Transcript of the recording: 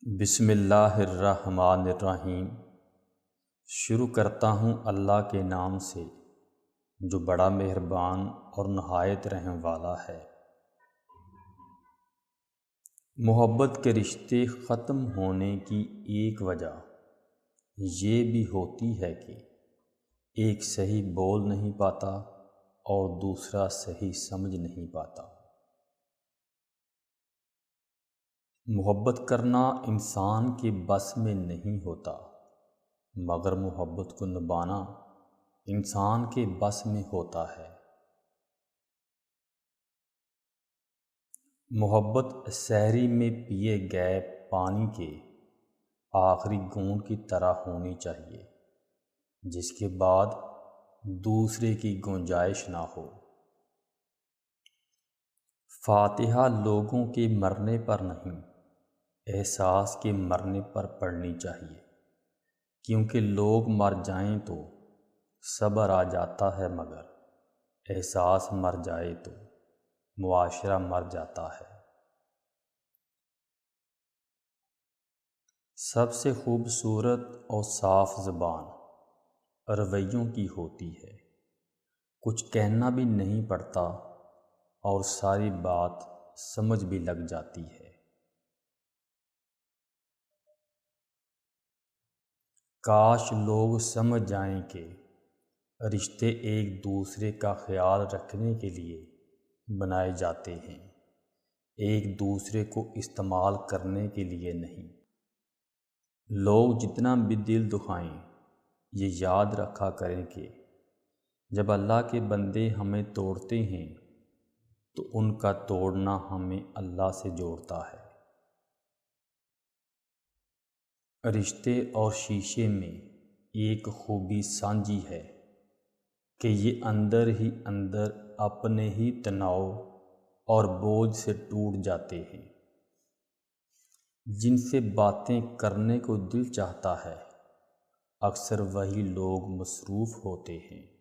بسم اللہ الرحمن الرحیم۔ شروع کرتا ہوں اللہ کے نام سے جو بڑا مہربان اور نہایت رحم والا ہے۔ محبت کے رشتے ختم ہونے کی ایک وجہ یہ بھی ہوتی ہے کہ ایک صحیح بول نہیں پاتا اور دوسرا صحیح سمجھ نہیں پاتا۔ محبت کرنا انسان کے بس میں نہیں ہوتا، مگر محبت کو نبھانا انسان کے بس میں ہوتا ہے۔ محبت سحری میں پیے گئے پانی کے آخری گھونٹ کی طرح ہونی چاہیے، جس کے بعد دوسرے کی گنجائش نہ ہو۔ فاتحہ لوگوں کے مرنے پر نہیں، احساس کے مرنے پر پڑھنی چاہیے، کیونکہ لوگ مر جائیں تو صبر آ جاتا ہے، مگر احساس مر جائے تو معاشرہ مر جاتا ہے۔ سب سے خوبصورت اور صاف زبان رویوں کی ہوتی ہے، کچھ کہنا بھی نہیں پڑتا اور ساری بات سمجھ بھی لگ جاتی ہے۔ کاش لوگ سمجھ جائیں کہ رشتے ایک دوسرے کا خیال رکھنے کے لیے بنائے جاتے ہیں، ایک دوسرے کو استعمال کرنے کے لیے نہیں۔ لوگ جتنا بھی دل دکھائیں، یہ یاد رکھا کریں کہ جب اللہ کے بندے ہمیں توڑتے ہیں تو ان کا توڑنا ہمیں اللہ سے جوڑتا ہے۔ رشتے اور شیشے میں ایک خوبی سانجھی ہے کہ یہ اندر ہی اندر اپنے ہی تناؤ اور بوجھ سے ٹوٹ جاتے ہیں۔ جن سے باتیں کرنے کو دل چاہتا ہے، اکثر وہی لوگ مصروف ہوتے ہیں۔